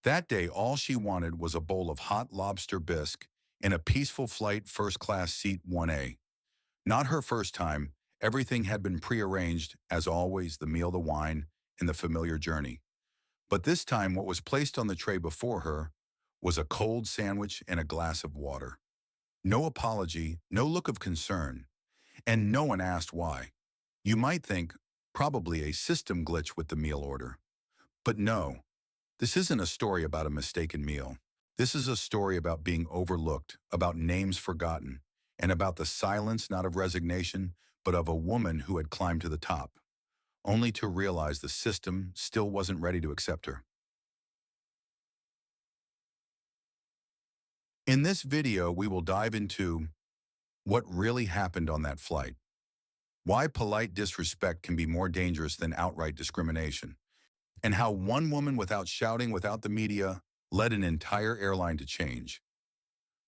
That day, all she wanted was a bowl of hot lobster bisque and a peaceful flight first-class seat 1A. Not her first time, everything had been prearranged, as always, the meal, the wine, and the familiar journey. But this time, what was placed on the tray before her was a cold sandwich and a glass of water. No apology, no look of concern, and no one asked why. You might think, probably a system glitch with the meal order. But no, this isn't a story about a mistaken meal. This is a story about being overlooked, about names forgotten, and about the silence not of resignation, but of a woman who had climbed to the top, only to realize the system still wasn't ready to accept her. In this video, we will dive into what really happened on that flight, why polite disrespect can be more dangerous than outright discrimination, and how one woman without shouting, without the media, led an entire airline to change.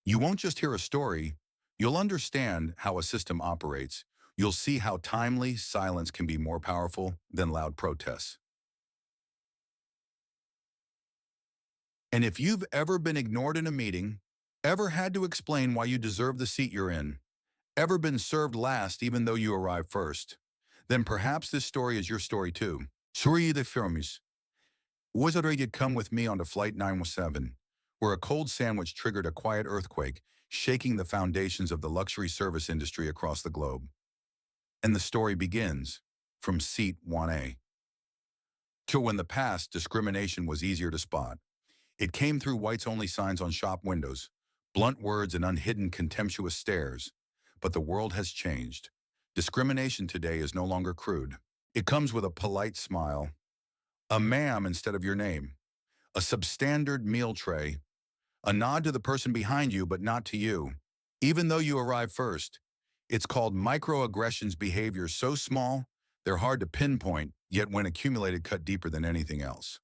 You won't just hear a story, you'll understand how a system operates. You'll see how timely silence can be more powerful than loud protests. And if you've ever been ignored in a meeting, ever had to explain why you deserve the seat you're in, ever been served last even though you arrived first, then perhaps this story is your story too. Souriez de firmes. Was it you'd come with me onto Flight 917, where a cold sandwich triggered a quiet earthquake, shaking the foundations of the luxury service industry across the globe. And the story begins from seat 1A. So in the past, discrimination was easier to spot. It came through whites-only signs on shop windows, blunt words and unhidden contemptuous stares. But the world has changed. Discrimination today is no longer crude. It comes with a polite smile, a ma'am instead of your name, a substandard meal tray, a nod to the person behind you but not to you, even though you arrive first. It's called microaggressions, behaviors so small, they're hard to pinpoint, yet when accumulated cut deeper than anything else.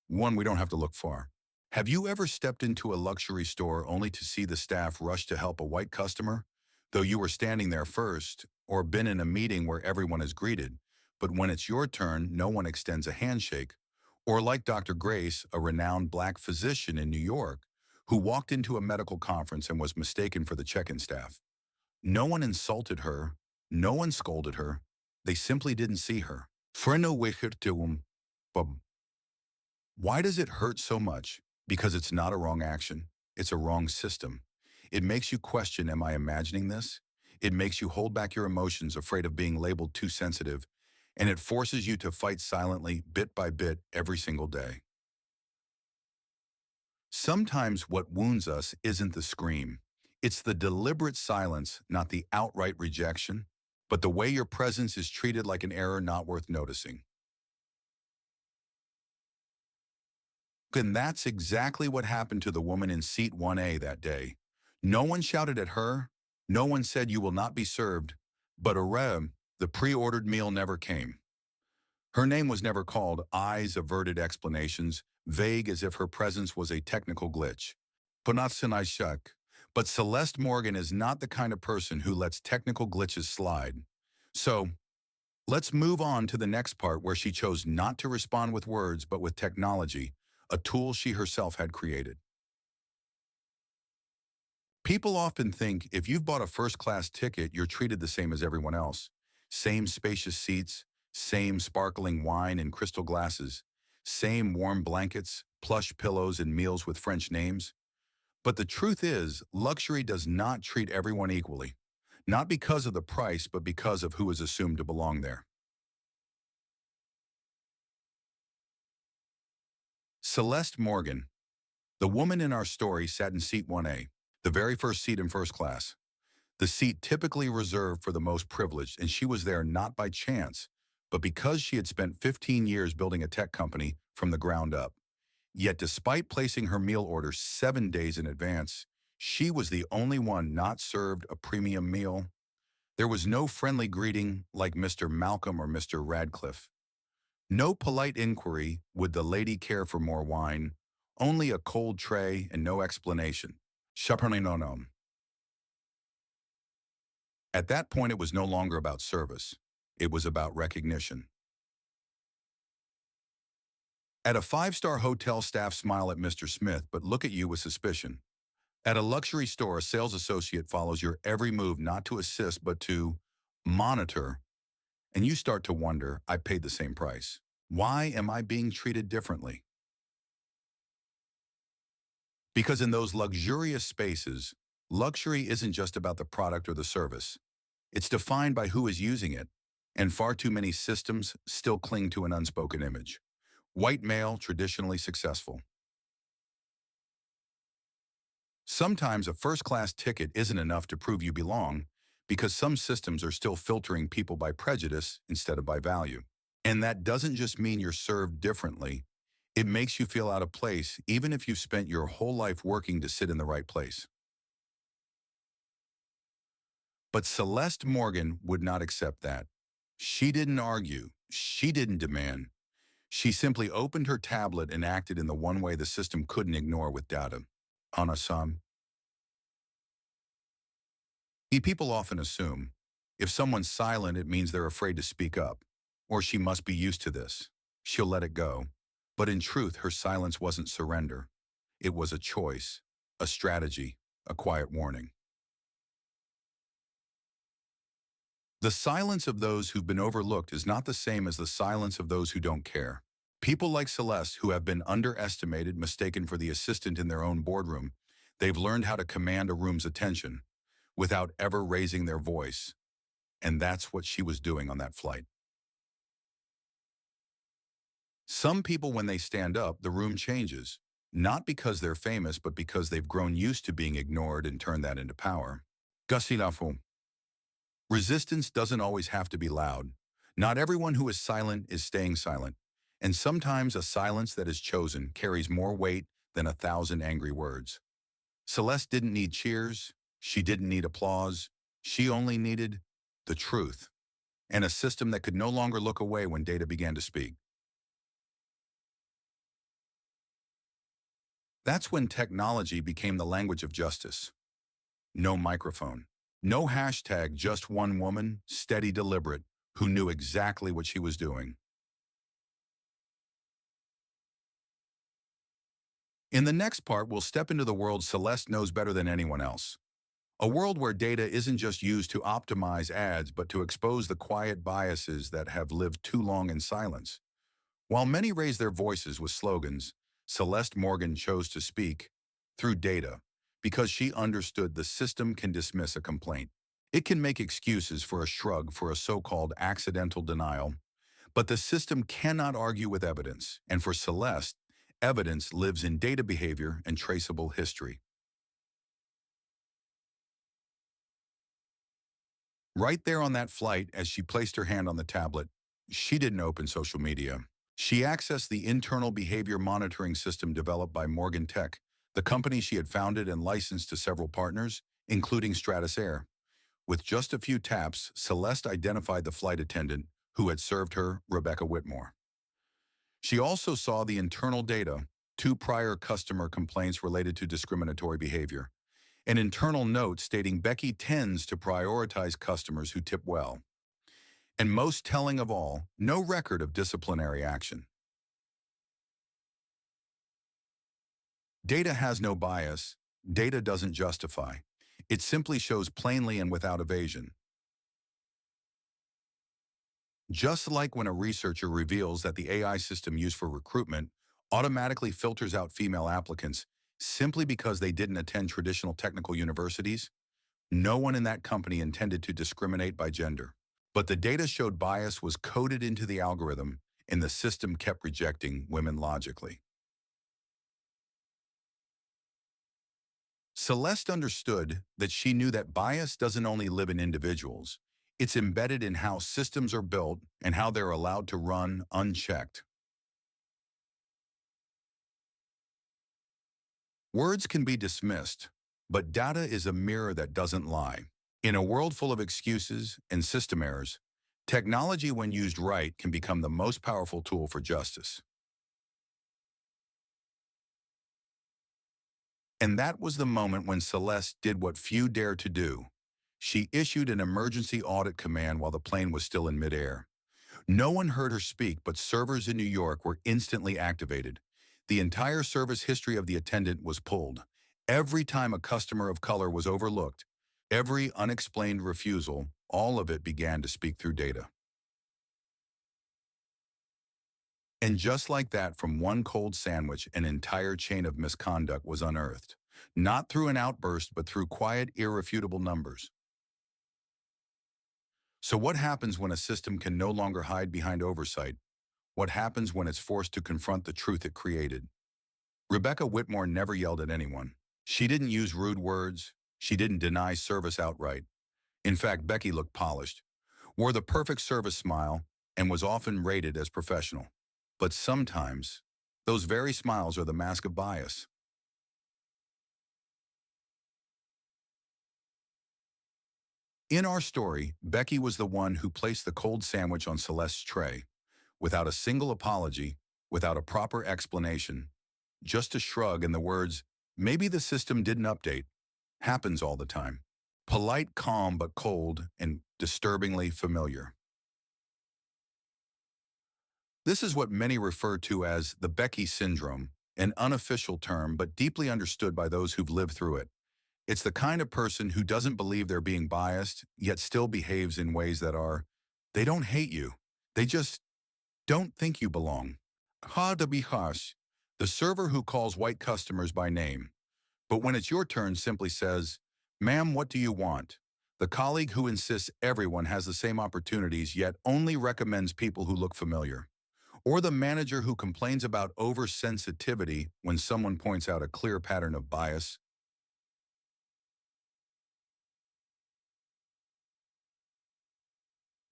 One, we don't have to look far. Have you ever stepped into a luxury store only to see the staff rush to help a white customer, though you were standing there first, or been in a meeting where everyone is greeted, but when it's your turn, no one extends a handshake? Or like Dr. Grace, a renowned black physician in New York, who walked into a medical conference and was mistaken for the check-in staff. No one insulted her, no one scolded her, they simply didn't see her. Why does it hurt so much? Because it's not a wrong action, it's a wrong system. It makes you question, am I imagining this? It makes you hold back your emotions, afraid of being labeled too sensitive, and it forces you to fight silently, bit by bit, every single day. Sometimes what wounds us isn't the scream. It's the deliberate silence, not the outright rejection, but the way your presence is treated like an error not worth noticing. And that's exactly what happened to the woman in seat 1A that day. No one shouted at her, no one said you will not be served, but the pre-ordered meal never came. Her name was never called, eyes averted explanations, vague as if her presence was a technical glitch. But Celeste Morgan is not the kind of person who lets technical glitches slide. So, let's move on to the next part where she chose not to respond with words but with technology, a tool she herself had created. People often think if you've bought a first-class ticket, you're treated the same as everyone else. Same spacious seats, same sparkling wine in crystal glasses, same warm blankets, plush pillows, and meals with French names. But the truth is, luxury does not treat everyone equally. Not because of the price, but because of who is assumed to belong there. Celeste Morgan, the woman in our story, sat in seat 1A, the very first seat in first class. The seat typically reserved for the most privileged, and she was there not by chance, but because she had spent 15 years building a tech company from the ground up. Yet despite placing her meal order 7 days in advance, she was the only one not served a premium meal. There was no friendly greeting like Mr. Malcolm or Mr. Radcliffe. No polite inquiry, would the lady care for more wine? Only a cold tray and no explanation. Chaperone. At that point, it was no longer about service. It was about recognition. At a five-star hotel, staff smile at Mr. Smith but look at you with suspicion. At a luxury store, a sales associate follows your every move not to assist but to monitor, and you start to wonder, I paid the same price. Why am I being treated differently? Because in those luxurious spaces, luxury isn't just about the product or the service. It's defined by who is using it, and far too many systems still cling to an unspoken image. White male, traditionally successful. Sometimes a first-class ticket isn't enough to prove you belong because some systems are still filtering people by prejudice instead of by value. And that doesn't just mean you're served differently. It makes you feel out of place even if you've spent your whole life working to sit in the right place. But Celeste Morgan would not accept that. She didn't argue. She didn't demand. She simply opened her tablet and acted in the one way the system couldn't ignore with data. Anasam. People often assume if someone's silent, it means they're afraid to speak up, or she must be used to this. She'll let it go. But in truth, her silence wasn't surrender. It was a choice, a strategy, a quiet warning. The silence of those who've been overlooked is not the same as the silence of those who don't care. People like Celeste who have been underestimated, mistaken for the assistant in their own boardroom, they've learned how to command a room's attention without ever raising their voice. And that's what she was doing on that flight. Some people, when they stand up, the room changes, not because they're famous, but because they've grown used to being ignored and turned that into power. Gussie Lafont. Resistance doesn't always have to be loud. Not everyone who is silent is staying silent. And sometimes a silence that is chosen carries more weight than 1,000 angry words. Celeste didn't need cheers. She didn't need applause. She only needed the truth and a system that could no longer look away when data began to speak. That's when technology became the language of justice. No microphone, no hashtag, just one woman, steady, deliberate, who knew exactly what she was doing. In the next part, we'll step into the world Celeste knows better than anyone else. A world where data isn't just used to optimize ads, but to expose the quiet biases that have lived too long in silence. While many raise their voices with slogans, Celeste Morgan chose to speak through data because she understood the system can dismiss a complaint. It can make excuses for a shrug, for a so-called accidental denial, but the system cannot argue with evidence. And for Celeste, evidence lives in data, behavior, and traceable history. Right there on that flight, as she placed her hand on the tablet, she didn't open social media. She accessed the internal behavior monitoring system developed by Morgan Tech, the company she had founded and licensed to several partners, including Stratus Air. With just a few taps, Celeste identified the flight attendant who had served her, Rebecca Whitmore. She also saw the internal data, 2 prior customer complaints related to discriminatory behavior, an internal note stating Becky tends to prioritize customers who tip well. And most telling of all, no record of disciplinary action. Data has no bias. Data doesn't justify. It simply shows plainly and without evasion. Just like when a researcher reveals that the AI system used for recruitment automatically filters out female applicants simply because they didn't attend traditional technical universities, no one in that company intended to discriminate by gender. But the data showed bias was coded into the algorithm, and the system kept rejecting women logically. Celeste understood that she knew that bias doesn't only live in individuals, it's embedded in how systems are built and how they're allowed to run unchecked. Words can be dismissed, but data is a mirror that doesn't lie. In a world full of excuses and system errors, technology, when used right, can become the most powerful tool for justice. And that was the moment when Celeste did what few dare to do. She issued an emergency audit command while the plane was still in midair. No one heard her speak, but servers in New York were instantly activated. The entire service history of the attendant was pulled. Every time a customer of color was overlooked, every unexplained refusal, all of it began to speak through data. And just like that, from one cold sandwich, an entire chain of misconduct was unearthed. Not through an outburst, but through quiet, irrefutable numbers. So what happens when a system can no longer hide behind oversight? What happens when it's forced to confront the truth it created? Rebecca Whitmore never yelled at anyone. She didn't use rude words. She didn't deny service outright. In fact, Becky looked polished, wore the perfect service smile, and was often rated as professional. But sometimes, those very smiles are the mask of bias. In our story, Becky was the one who placed the cold sandwich on Celeste's tray, without a single apology, without a proper explanation, just a shrug and the words, "Maybe the system didn't update," happens all the time. Polite, calm, but cold, and disturbingly familiar. This is what many refer to as the Becky syndrome, an unofficial term but deeply understood by those who've lived through it. It's the kind of person who doesn't believe they're being biased, yet still behaves in ways that are, they don't hate you. They just don't think you belong. Ha de bihas, the server who calls white customers by name, but when it's your turn simply says, "Ma'am, what do you want?" The colleague who insists everyone has the same opportunities yet only recommends people who look familiar. Or the manager who complains about oversensitivity when someone points out a clear pattern of bias.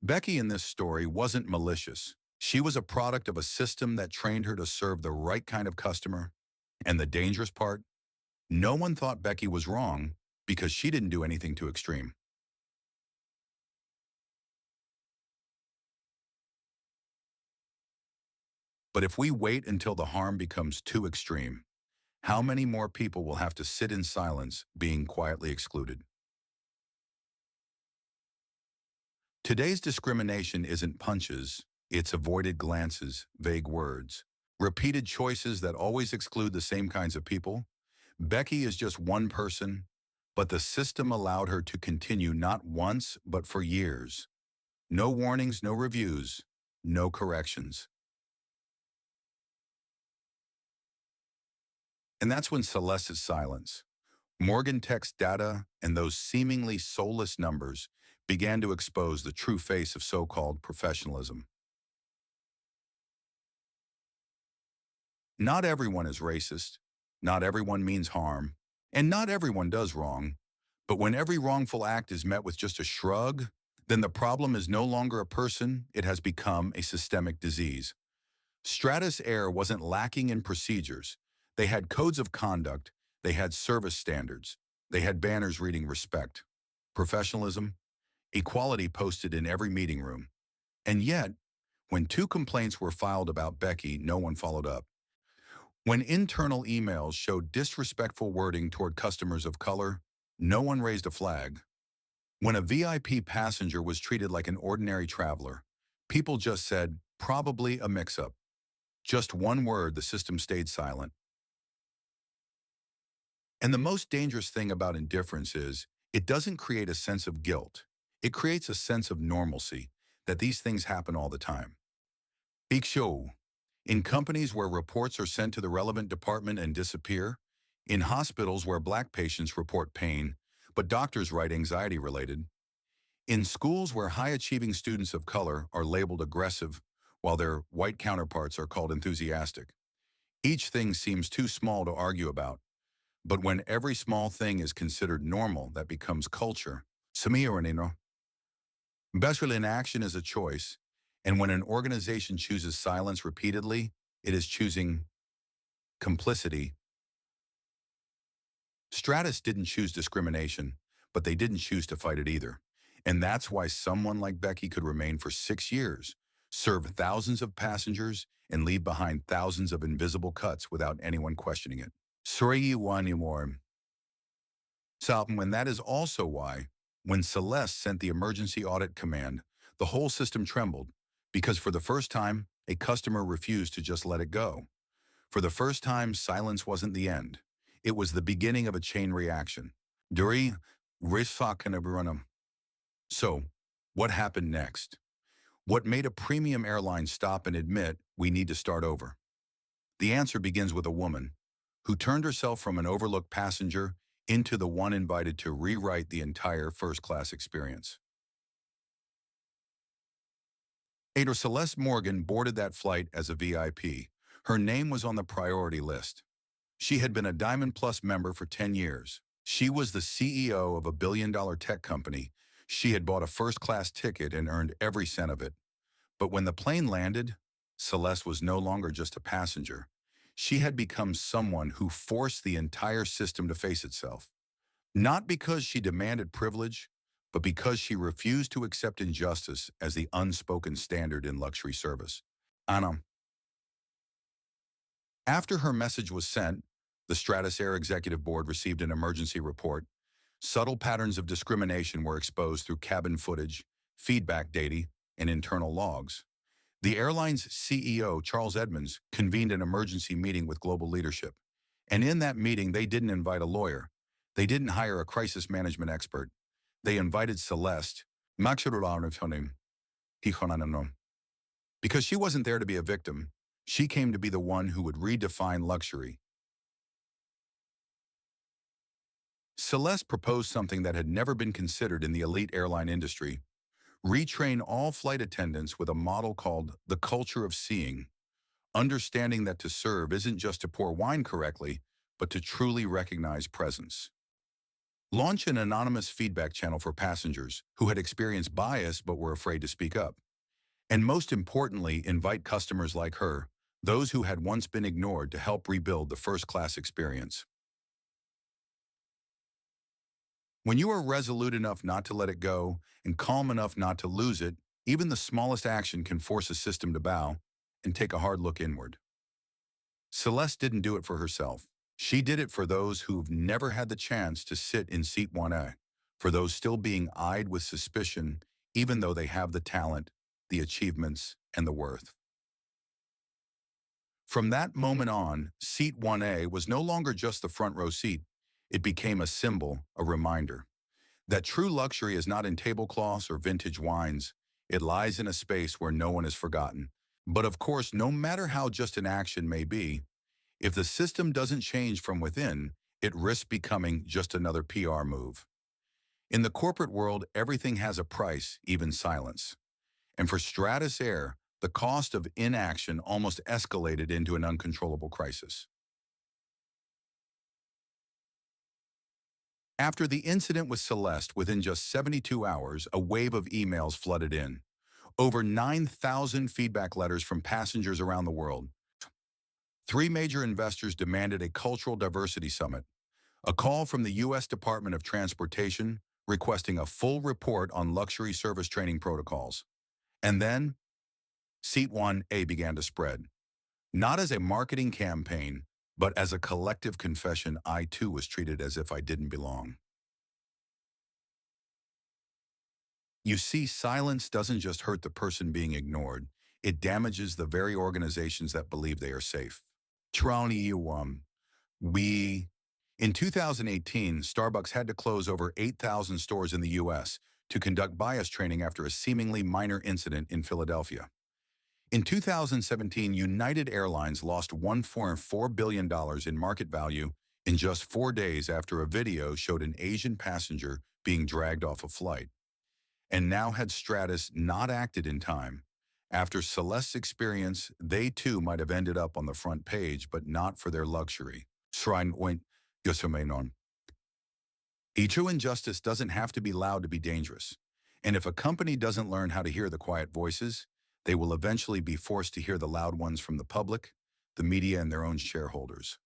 Becky in this story wasn't malicious. She was a product of a system that trained her to serve the right kind of customer. And the dangerous part? No one thought Becky was wrong because she didn't do anything too extreme. But if we wait until the harm becomes too extreme, how many more people will have to sit in silence, being quietly excluded? Today's discrimination isn't punches, it's avoided glances, vague words, repeated choices that always exclude the same kinds of people. Becky is just one person, but the system allowed her to continue not once, but for years. No warnings, no reviews, no corrections. And that's when Celeste's silence, Morgan text data, and those seemingly soulless numbers began to expose the true face of so-called professionalism. Not everyone is racist, not everyone means harm, and not everyone does wrong. But when every wrongful act is met with just a shrug, then the problem is no longer a person, it has become a systemic disease. Stratus Air wasn't lacking in procedures. They had codes of conduct, they had service standards, they had banners reading respect, professionalism, equality posted in every meeting room. And yet, when two complaints were filed about Becky, no one followed up. When internal emails showed disrespectful wording toward customers of color, no one raised a flag. When a VIP passenger was treated like an ordinary traveler, people just said, "Probably a mix-up." Just one word, the system stayed silent. And the most dangerous thing about indifference is, it doesn't create a sense of guilt. It creates a sense of normalcy, that these things happen all the time. Big show. In companies where reports are sent to the relevant department and disappear, in hospitals where black patients report pain, but doctors write anxiety-related, in schools where high-achieving students of color are labeled aggressive, while their white counterparts are called enthusiastic. Each thing seems too small to argue about, but when every small thing is considered normal, that becomes culture. Samiranino. Betrayal in action is a choice, and when an organization chooses silence repeatedly, it is choosing complicity. Stratus didn't choose discrimination, but they didn't choose to fight it either. And that's why someone like Becky could remain for 6 years, serve thousands of passengers, and leave behind thousands of invisible cuts without anyone questioning it. Sorry, anymore. So, when that is also why, when Celeste sent the emergency audit command, the whole system trembled. Because for the first time, a customer refused to just let it go. For the first time, silence wasn't the end. It was the beginning of a chain reaction. Duri risfakanabranam. So, what happened next? What made a premium airline stop and admit we need to start over? The answer begins with a woman who turned herself from an overlooked passenger into the one invited to rewrite the entire first-class experience. Ada Celeste Morgan boarded that flight as a VIP. Her name was on the priority list. She had been a Diamond Plus member for 10 years. She was the CEO of a billion-dollar tech company. She had bought a first-class ticket and earned every cent of it. But when the plane landed, Celeste was no longer just a passenger. She had become someone who forced the entire system to face itself. Not because she demanded privilege, but because she refused to accept injustice as the unspoken standard in luxury service. Anam. After her message was sent, the Stratus Air Executive Board received an emergency report. Subtle patterns of discrimination were exposed through cabin footage, feedback data, and internal logs. The airline's CEO, Charles Edmonds, convened an emergency meeting with global leadership. And in that meeting, they didn't invite a lawyer. They didn't hire a crisis management expert. They invited Celeste, because she wasn't there to be a victim. She came to be the one who would redefine luxury. Celeste proposed something that had never been considered in the elite airline industry: retrain all flight attendants with a model called the culture of seeing, understanding that to serve isn't just to pour wine correctly, but to truly recognize presence. Launch an anonymous feedback channel for passengers who had experienced bias but were afraid to speak up. And most importantly, invite customers like her, those who had once been ignored, to help rebuild the first-class experience. When you are resolute enough not to let it go and calm enough not to lose it, even the smallest action can force a system to bow and take a hard look inward. Celeste didn't do it for herself. She did it for those who've never had the chance to sit in seat 1A, for those still being eyed with suspicion, even though they have the talent, the achievements, and the worth. From that moment on, seat 1A was no longer just the front row seat. It became a symbol, a reminder, that true luxury is not in tablecloths or vintage wines. It lies in a space where no one is forgotten. But of course, no matter how just an action may be, if the system doesn't change from within, it risks becoming just another PR move. In the corporate world, everything has a price, even silence. And for Stratus Air, the cost of inaction almost escalated into an uncontrollable crisis. After the incident with Celeste, within just 72 hours, a wave of emails flooded in. Over 9,000 feedback letters from passengers around the world. 3 major investors demanded a cultural diversity summit. A call from the U.S. Department of Transportation requesting a full report on luxury service training protocols. And then, Seat 1A began to spread. Not as a marketing campaign, but as a collective confession. I too was treated as if I didn't belong. You see, silence doesn't just hurt the person being ignored, it damages the very organizations that believe they are safe. We In 2018, Starbucks had to close over 8,000 stores in the U.S. to conduct bias training after a seemingly minor incident in Philadelphia. In 2017, United Airlines lost $1.4 billion in market value in just 4 days after a video showed an Asian passenger being dragged off a flight. And now, had Stratus not acted in time, after Celeste's experience, they too might have ended up on the front page, but not for their luxury. True injustice doesn't have to be loud to be dangerous. And if a company doesn't learn how to hear the quiet voices, they will eventually be forced to hear the loud ones from the public, the media, and their own shareholders.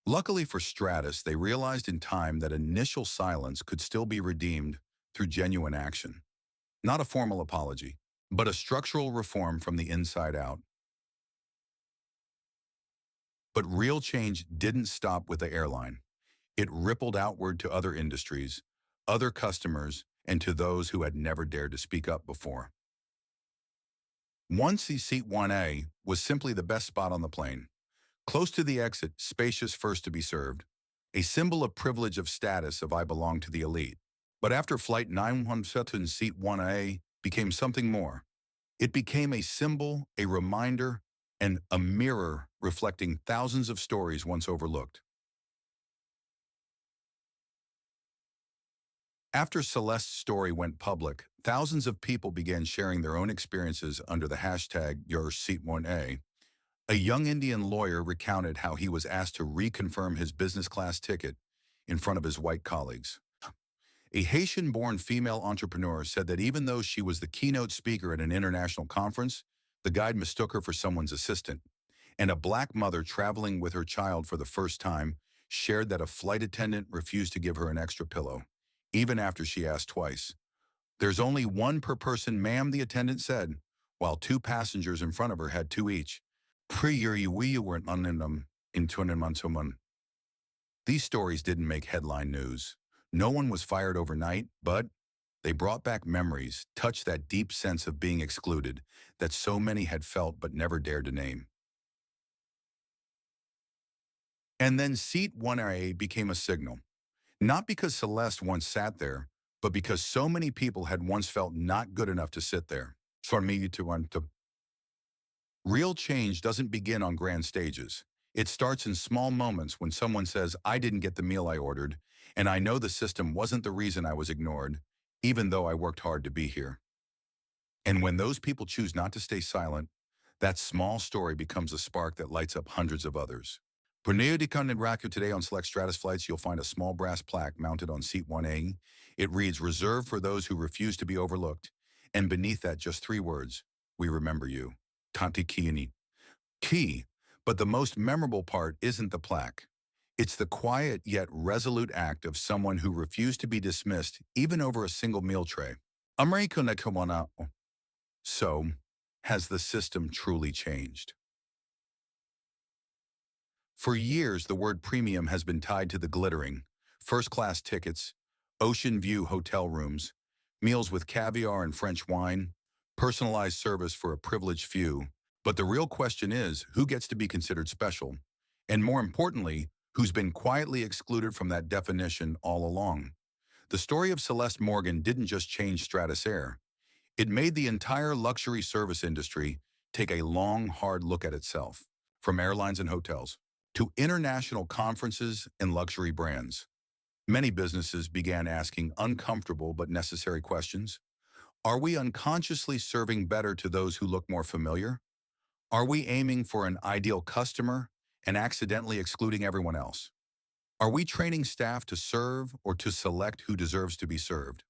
Luckily for Stratus, they realized in time that initial silence could still be redeemed through genuine action. Not a formal apology, but a structural reform from the inside out. But real change didn't stop with the airline. It rippled outward to other industries, other customers, and to those who had never dared to speak up before. Once the seat 1A was simply the best spot on the plane, close to the exit, spacious, first to be served, a symbol of privilege, of status, of I belong to the elite. But after Flight 917, seat 1A became something more. It became a symbol, a reminder, and a mirror reflecting thousands of stories once overlooked. After Celeste's story went public, thousands of people began sharing their own experiences under the hashtag #YourSeat1A. A young Indian lawyer recounted how he was asked to reconfirm his business class ticket in front of his white colleagues. A Haitian-born female entrepreneur said that even though she was the keynote speaker at an international conference, the guide mistook her for someone's assistant. And a black mother traveling with her child for the first time shared that a flight attendant refused to give her an extra pillow, even after she asked twice. "There's only one per person, ma'am," the attendant said, while two passengers in front of her had two each. These stories didn't make headline news. No one was fired overnight, but they brought back memories, touched that deep sense of being excluded that so many had felt but never dared to name. And then seat 1A became a signal. Not because Celeste once sat there, but because so many people had once felt not good enough to sit there. For me to want to. Real change doesn't begin on grand stages. It starts in small moments when someone says, "I didn't get the meal I ordered, and I know the system wasn't the reason I was ignored, even though I worked hard to be here." And when those people choose not to stay silent, that small story becomes a spark that lights up hundreds of others. For Neodicon and Raku today on select Stratus flights, you'll find a small brass plaque mounted on seat 1A. It reads, "Reserved for those who refuse to be overlooked." And beneath that, just three words, "We remember you." Tanti Kiini. Key, but the most memorable part isn't the plaque. It's the quiet yet resolute act of someone who refused to be dismissed even over a single meal tray. America Nekawana. So, has the system truly changed? For years, the word premium has been tied to the glittering, first-class tickets, ocean view hotel rooms, meals with caviar and French wine, personalized service for a privileged few. But the real question is, who gets to be considered special? And more importantly, who's been quietly excluded from that definition all along? The story of Celeste Morgan didn't just change Stratus Air. It made the entire luxury service industry take a long, hard look at itself, from airlines and hotels to international conferences and luxury brands. Many businesses began asking uncomfortable but necessary questions. Are we unconsciously serving better to those who look more familiar? Are we aiming for an ideal customer and accidentally excluding everyone else? Are we training staff to serve or to select who deserves to be served?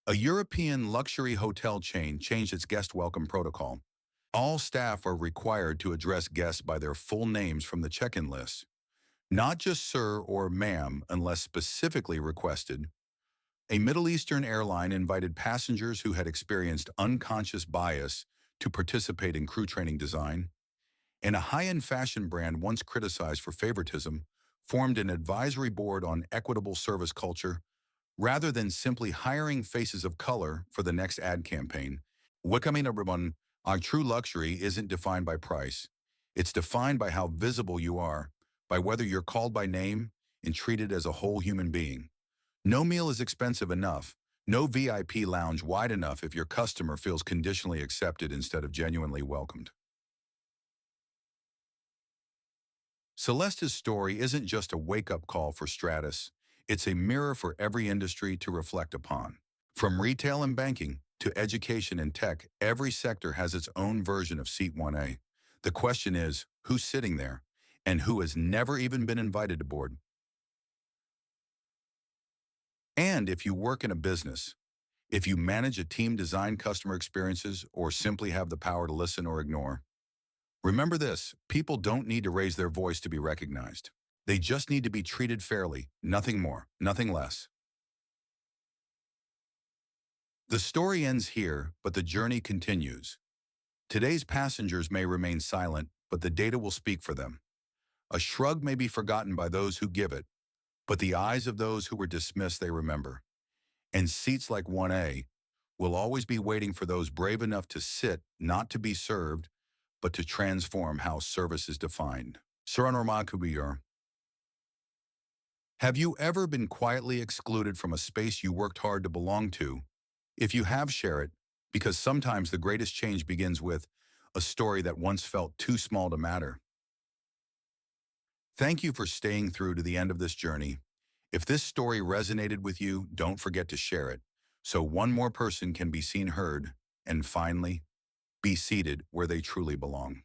A European luxury hotel chain changed its guest welcome protocol. All staff are required to address guests by their full names from the check-in list, not just sir or ma'am unless specifically requested. A Middle Eastern airline invited passengers who had experienced unconscious bias to participate in crew training design, and a high-end fashion brand once criticized for favoritism formed an advisory board on equitable service culture rather than simply hiring faces of color for the next ad campaign. Wikaminabribon, our true luxury isn't defined by price. It's defined by how visible you are, by whether you're called by name and treated as a whole human being. No meal is expensive enough. No VIP lounge wide enough if your customer feels conditionally accepted instead of genuinely welcomed. Celeste's story isn't just a wake-up call for Stratus. It's a mirror for every industry to reflect upon. From retail and banking to education and tech, every sector has its own version of Seat 1A. The question is, who's sitting there and who has never even been invited to board? And if you work in a business, if you manage a team, design customer experiences, or simply have the power to listen or ignore, remember this: people don't need to raise their voice to be recognized. They just need to be treated fairly, nothing more, nothing less. The story ends here, but the journey continues. Today's passengers may remain silent, but the data will speak for them. A shrug may be forgotten by those who give it, but the eyes of those who were dismissed they remember. And seats like 1A will always be waiting for those brave enough to sit, not to be served, but to transform how service is defined. Have you ever been quietly excluded from a space you worked hard to belong to? If you have, share it, because sometimes the greatest change begins with a story that once felt too small to matter. Thank you for staying through to the end of this journey. If this story resonated with you, don't forget to share it, so one more person can be seen heard, and finally, be seated where they truly belong.